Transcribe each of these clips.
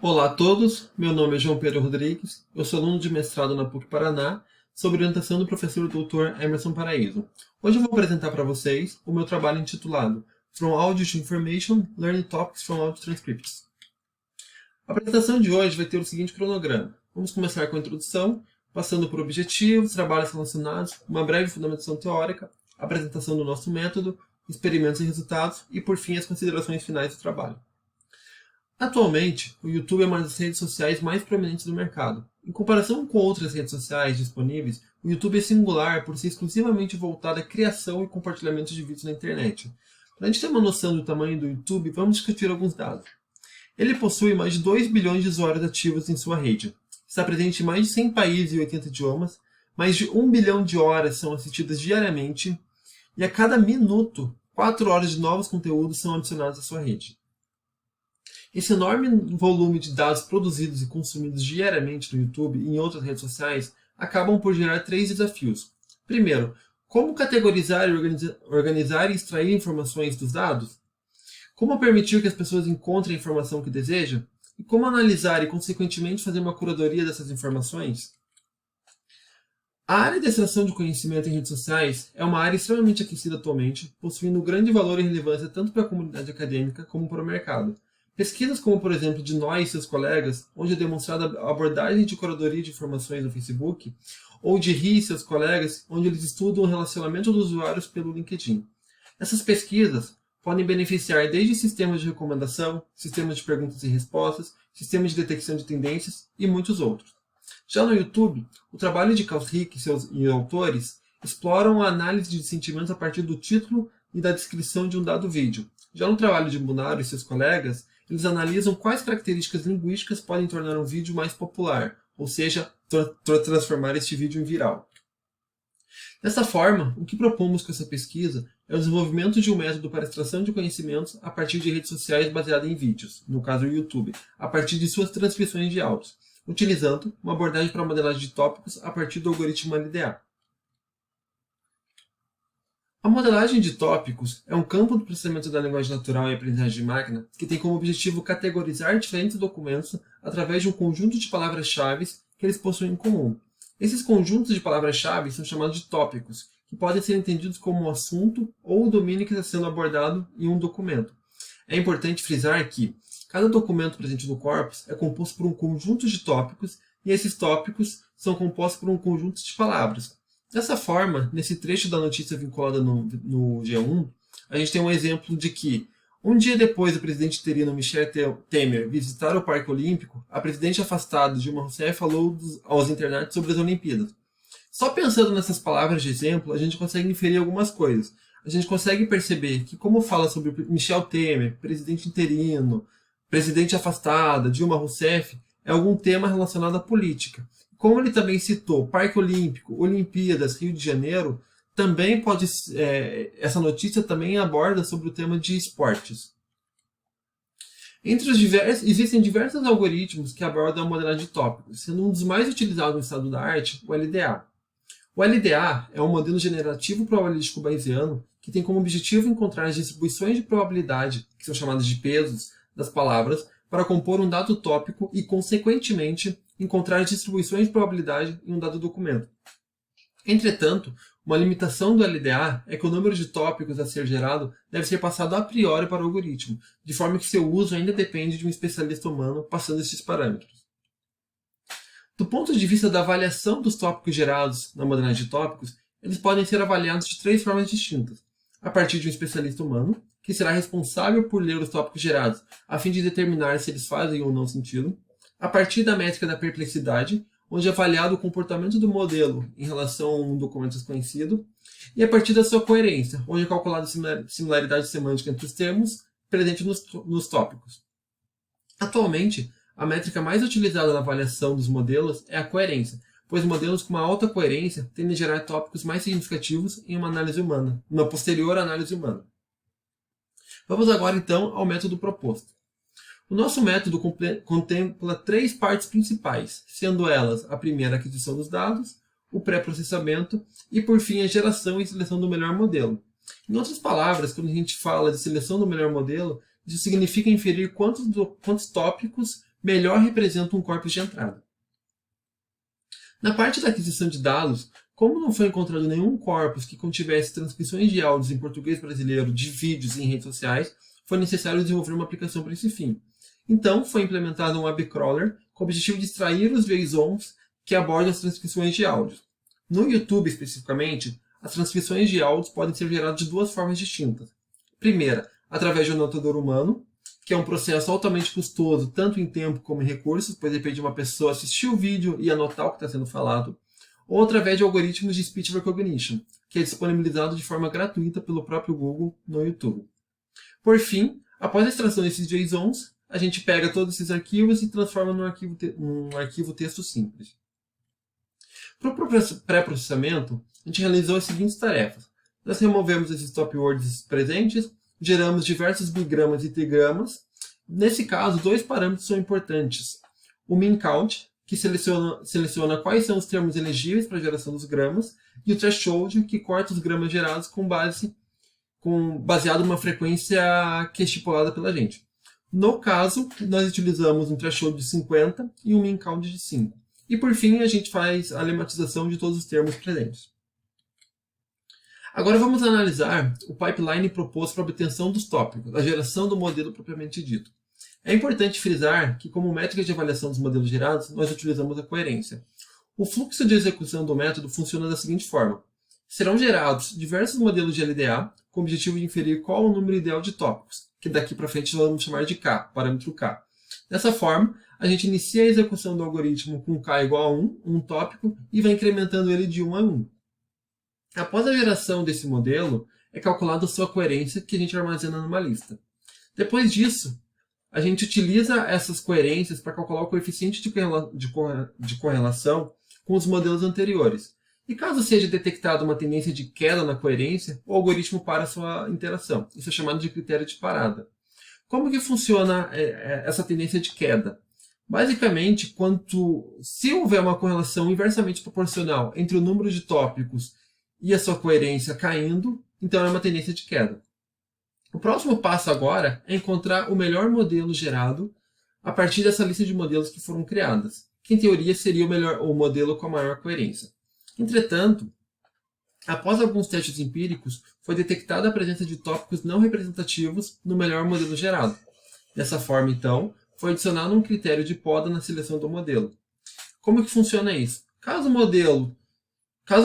Olá a todos, meu nome é João Pedro Rodrigues, eu sou aluno de mestrado na PUC Paraná, sob orientação do professor Dr. Emerson Paraíso. Hoje eu vou apresentar para vocês o meu trabalho intitulado From Audio to Information, Learning Topics from Audio Transcripts. A apresentação de hoje vai ter o seguinte cronograma. Vamos começar com a introdução, passando por objetivos, trabalhos relacionados, uma breve fundamentação teórica, apresentação do nosso método, experimentos e resultados e, por fim, as considerações finais do trabalho. Atualmente, o YouTube é uma das redes sociais mais proeminentes do mercado. Em comparação com outras redes sociais disponíveis, o YouTube é singular por ser exclusivamente voltado à criação e compartilhamento de vídeos na internet. Para a gente ter uma noção do tamanho do YouTube, vamos discutir alguns dados. Ele possui mais de 2 bilhões de usuários ativos em sua rede. Está presente em mais de 100 países e 80 idiomas, mais de 1 bilhão de horas são assistidas diariamente, e a cada minuto, 4 horas de novos conteúdos são adicionados à sua rede. Esse enorme volume de dados produzidos e consumidos diariamente no YouTube e em outras redes sociais acabam por gerar 3 desafios. Primeiro, como categorizar e organizar e extrair informações dos dados? Como permitir que as pessoas encontrem a informação que desejam? E como analisar e, consequentemente, fazer uma curadoria dessas informações? A área de extração de conhecimento em redes sociais é uma área extremamente aquecida atualmente, possuindo grande valor e relevância tanto para a comunidade acadêmica como para o mercado. Pesquisas como, por exemplo, de nós e seus colegas, onde é demonstrada a abordagem de curadoria de informações no Facebook, ou de Ri e seus colegas, onde eles estudam o relacionamento dos usuários pelo LinkedIn. Essas pesquisas podem beneficiar desde sistemas de recomendação, sistemas de perguntas e respostas, sistemas de detecção de tendências e muitos outros. Já no YouTube, o trabalho de Carl Rick e seus autores exploram a análise de sentimentos a partir do título e da descrição de um dado vídeo. Já no trabalho de Munaro e seus colegas, eles analisam quais características linguísticas podem tornar um vídeo mais popular, ou seja, transformar este vídeo em viral. Dessa forma, o que propomos com essa pesquisa é o desenvolvimento de um método para extração de conhecimentos a partir de redes sociais baseadas em vídeos, no caso o YouTube, a partir de suas transcrições de áudios, utilizando uma abordagem para modelagem de tópicos a partir do algoritmo LDA. A modelagem de tópicos é um campo do processamento da linguagem natural e aprendizagem de máquina que tem como objetivo categorizar diferentes documentos através de um conjunto de palavras-chave que eles possuem em comum. Esses conjuntos de palavras-chave são chamados de tópicos, que podem ser entendidos como um assunto ou o domínio que está sendo abordado em um documento. É importante frisar que cada documento presente no corpus é composto por um conjunto de tópicos e esses tópicos são compostos por um conjunto de palavras. Dessa forma, nesse trecho da notícia vinculada no G1, a gente tem um exemplo de que, um dia depois do presidente interino Michel Temer visitar o Parque Olímpico, a presidente afastada Dilma Rousseff falou aos internautas sobre as Olimpíadas. Só pensando nessas palavras de exemplo, a gente consegue inferir algumas coisas. A gente consegue perceber que, como fala sobre Michel Temer, presidente interino, presidente afastada, Dilma Rousseff, é algum tema relacionado à política. Como ele também citou Parque Olímpico, Olimpíadas, Rio de Janeiro, também essa notícia também aborda sobre o tema de esportes. Existem diversos algoritmos que abordam a modelagem de tópicos, sendo um dos mais utilizados no estado da arte o LDA. O LDA é um modelo generativo probabilístico bayesiano que tem como objetivo encontrar as distribuições de probabilidade, que são chamadas de pesos, das palavras, para compor um dado tópico e, consequentemente, encontrar as distribuições de probabilidade em um dado documento. Entretanto, uma limitação do LDA é que o número de tópicos a ser gerado deve ser passado a priori para o algoritmo, de forma que seu uso ainda depende de um especialista humano passando esses parâmetros. Do ponto de vista da avaliação dos tópicos gerados na modelagem de tópicos, eles podem ser avaliados de 3 formas distintas. A partir de um especialista humano, que será responsável por ler os tópicos gerados, a fim de determinar se eles fazem ou não sentido. A partir da métrica da perplexidade, onde é avaliado o comportamento do modelo em relação a um documento desconhecido. E a partir da sua coerência, onde é calculada a similaridade semântica entre os termos presentes nos tópicos. Atualmente, a métrica mais utilizada na avaliação dos modelos é a coerência, pois modelos com uma alta coerência tendem a gerar tópicos mais significativos em uma análise humana, uma posterior análise humana. Vamos agora, então, ao método proposto. O nosso método contempla 3 partes principais, sendo elas a primeira, a aquisição dos dados, o pré-processamento e, por fim, a geração e seleção do melhor modelo. Em outras palavras, quando a gente fala de seleção do melhor modelo, isso significa inferir quantos tópicos melhor representam um corpus de entrada. Na parte da aquisição de dados, como não foi encontrado nenhum corpus que contivesse transcrições de áudios em português brasileiro de vídeos em redes sociais, foi necessário desenvolver uma aplicação para esse fim. Então, foi implementado um web crawler com o objetivo de extrair os JSONs que abordam as transcrições de áudios. No YouTube, especificamente, as transcrições de áudios podem ser geradas de duas formas distintas. Primeira, através de um anotador humano, que é um processo altamente custoso, tanto em tempo como em recursos, pois depende de uma pessoa assistir o vídeo e anotar o que está sendo falado, ou através de algoritmos de Speech Recognition, que é disponibilizado de forma gratuita pelo próprio Google no YouTube. Por fim, após a extração desses JSONs, a gente pega todos esses arquivos e transforma num arquivo texto simples. Para o pré-processamento, a gente realizou as seguintes tarefas. Nós removemos esses top words presentes, geramos diversos bigramas e trigramas. Nesse caso, dois parâmetros são importantes. O min count, que seleciona quais são os termos elegíveis para a geração dos gramas, e o threshold, que corta os gramas gerados baseado em uma frequência que é estipulada pela gente. No caso, nós utilizamos um threshold de 50 e um min count de 5. E por fim, a gente faz a lematização de todos os termos presentes. Agora vamos analisar o pipeline proposto para a obtenção dos tópicos, a geração do modelo propriamente dito. É importante frisar que, como métrica de avaliação dos modelos gerados, nós utilizamos a coerência. O fluxo de execução do método funciona da seguinte forma. Serão gerados diversos modelos de LDA com o objetivo de inferir qual é o número ideal de tópicos, que daqui para frente vamos chamar de K, parâmetro K. Dessa forma, a gente inicia a execução do algoritmo com K igual a 1, um tópico, e vai incrementando ele de 1 a 1. Após a geração desse modelo, é calculada a sua coerência, que a gente armazena numa lista. Depois disso, a gente utiliza essas coerências para calcular o coeficiente de correlação com os modelos anteriores. E caso seja detectada uma tendência de queda na coerência, o algoritmo para a sua interação. Isso é chamado de critério de parada. Como que funciona essa tendência de queda? Basicamente, se houver uma correlação inversamente proporcional entre o número de tópicos e a sua coerência caindo, então é uma tendência de queda. O próximo passo agora é encontrar o melhor modelo gerado a partir dessa lista de modelos que foram criadas, que em teoria seria o modelo com a maior coerência. Entretanto, após alguns testes empíricos, foi detectada a presença de tópicos não representativos no melhor modelo gerado. Dessa forma, então, foi adicionado um critério de poda na seleção do modelo. Como que funciona isso? Caso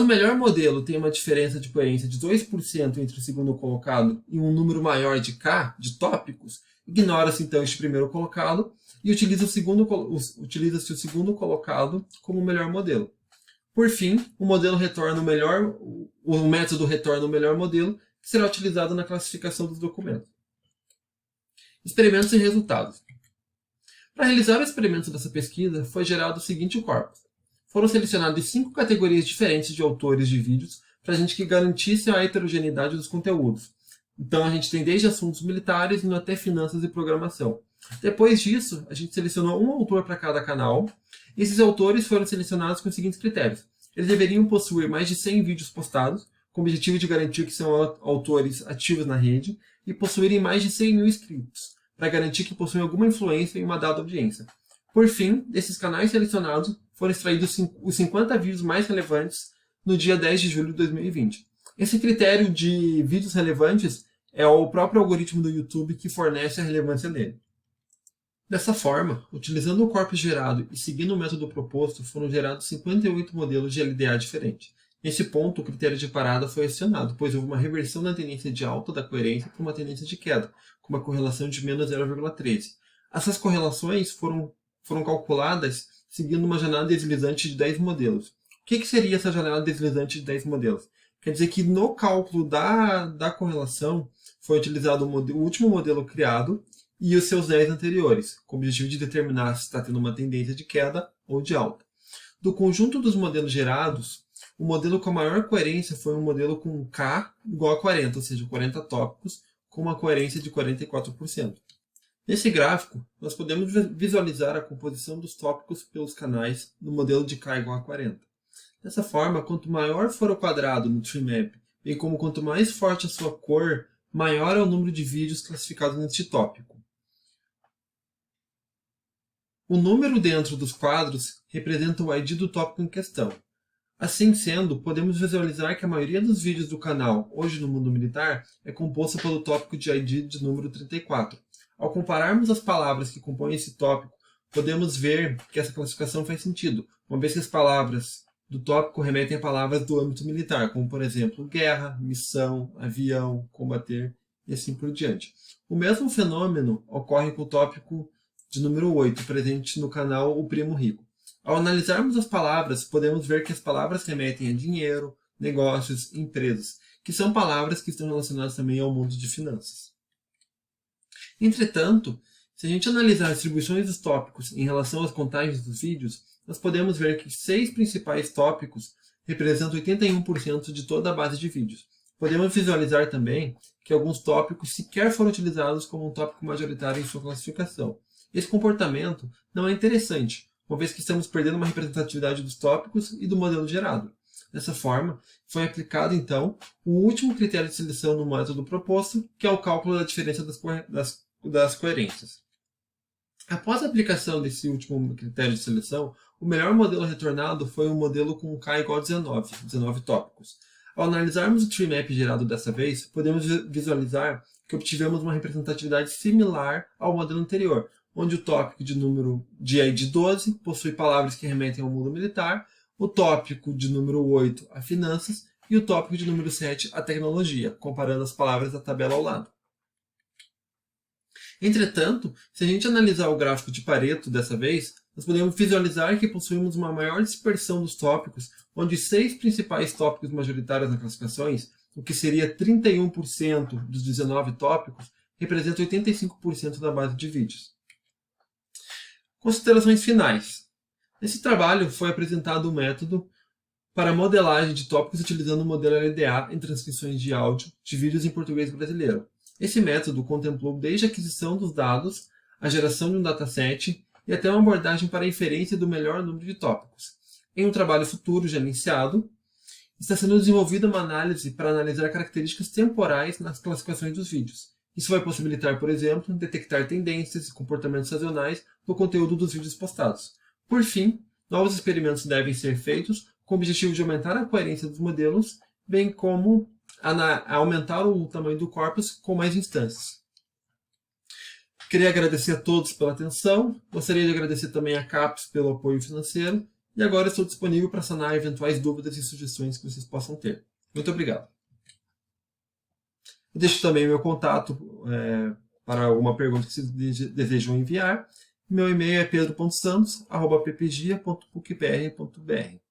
o melhor modelo tenha uma diferença de coerência de 2% entre o segundo colocado e um número maior de K, de tópicos, ignora-se então este primeiro colocado e utiliza-se o segundo colocado como o melhor modelo. Por fim, o método retorna o melhor modelo, que será utilizado na classificação dos documentos. Experimentos e resultados. Para realizar o experimento dessa pesquisa, foi gerado o seguinte corpus. Foram selecionadas 5 categorias diferentes de autores de vídeos para a gente que garantisse a heterogeneidade dos conteúdos. Então a gente tem desde assuntos militares indo até finanças e programação. Depois disso, a gente selecionou um autor para cada canal. E esses autores foram selecionados com os seguintes critérios. Eles deveriam possuir mais de 100 vídeos postados, com o objetivo de garantir que são autores ativos na rede, e possuírem mais de 100 mil inscritos, para garantir que possuem alguma influência em uma dada audiência. Por fim, desses canais selecionados, foram extraídos os 50 vídeos mais relevantes no dia 10 de julho de 2020. Esse critério de vídeos relevantes é o próprio algoritmo do YouTube que fornece a relevância dele. Dessa forma, utilizando o corpus gerado e seguindo o método proposto, foram gerados 58 modelos de LDA diferentes. Nesse ponto, o critério de parada foi acionado, pois houve uma reversão da tendência de alta da coerência para uma tendência de queda, com uma correlação de menos 0,13. Essas correlações foram calculadas seguindo uma janela deslizante de 10 modelos. O que seria essa janela deslizante de 10 modelos? Quer dizer que no cálculo da correlação foi utilizado o último modelo criado e os seus 10 anteriores, com o objetivo de determinar se está tendo uma tendência de queda ou de alta. Do conjunto dos modelos gerados, o modelo com a maior coerência foi um modelo com K igual a 40, ou seja, 40 tópicos, com uma coerência de 44%. Nesse gráfico, nós podemos visualizar a composição dos tópicos pelos canais no modelo de K igual a 40. Dessa forma, quanto maior for o quadrado no tree map, bem como quanto mais forte a sua cor, maior é o número de vídeos classificados neste tópico. O número dentro dos quadros representa o ID do tópico em questão. Assim sendo, podemos visualizar que a maioria dos vídeos do canal Hoje no Mundo Militar é composta pelo tópico de ID de número 34. Ao compararmos as palavras que compõem esse tópico, podemos ver que essa classificação faz sentido, uma vez que as palavras do tópico remetem a palavras do âmbito militar, como por exemplo guerra, missão, avião, combater e assim por diante. O mesmo fenômeno ocorre com o tópico de número 8, presente no canal O Primo Rico. Ao analisarmos as palavras, podemos ver que as palavras remetem a dinheiro, negócios, empresas, que são palavras que estão relacionadas também ao mundo de finanças. Entretanto, se a gente analisar as distribuições dos tópicos em relação às contagens dos vídeos, nós podemos ver que 6 principais tópicos representam 81% de toda a base de vídeos. Podemos visualizar também que alguns tópicos sequer foram utilizados como um tópico majoritário em sua classificação. Esse comportamento não é interessante, uma vez que estamos perdendo uma representatividade dos tópicos e do modelo gerado. Dessa forma, foi aplicado então o último critério de seleção no método proposto, que é o cálculo da diferença das coerências. Após a aplicação desse último critério de seleção, o melhor modelo retornado foi um modelo com K igual a 19 tópicos. Ao analisarmos o tree map gerado dessa vez, podemos visualizar que obtivemos uma representatividade similar ao modelo anterior, onde o tópico de número de ID 12 possui palavras que remetem ao mundo militar, o tópico de número 8 a finanças e o tópico de número 7 a tecnologia, comparando as palavras da tabela ao lado. Entretanto, se a gente analisar o gráfico de Pareto dessa vez, nós podemos visualizar que possuímos uma maior dispersão dos tópicos, onde 6 principais tópicos majoritários nas classificações, o que seria 31% dos 19 tópicos, representa 85% da base de vídeos. Considerações finais. Nesse trabalho foi apresentado um método para modelagem de tópicos utilizando o modelo LDA em transcrições de áudio de vídeos em português brasileiro. Esse método contemplou desde a aquisição dos dados, a geração de um dataset e até uma abordagem para a inferência do melhor número de tópicos. Em um trabalho futuro já iniciado, está sendo desenvolvida uma análise para analisar características temporais nas classificações dos vídeos. Isso vai possibilitar, por exemplo, detectar tendências e comportamentos sazonais no conteúdo dos vídeos postados. Por fim, novos experimentos devem ser feitos com o objetivo de aumentar a coerência dos modelos, bem como aumentar o tamanho do corpus com mais instâncias. Queria agradecer a todos pela atenção, gostaria de agradecer também a CAPES pelo apoio financeiro, e agora estou disponível para sanar eventuais dúvidas e sugestões que vocês possam ter. Muito obrigado. Eu deixo também meu contato para alguma pergunta que vocês desejam enviar. Meu e-mail é pedro.santos@ppgia.pucpr.br.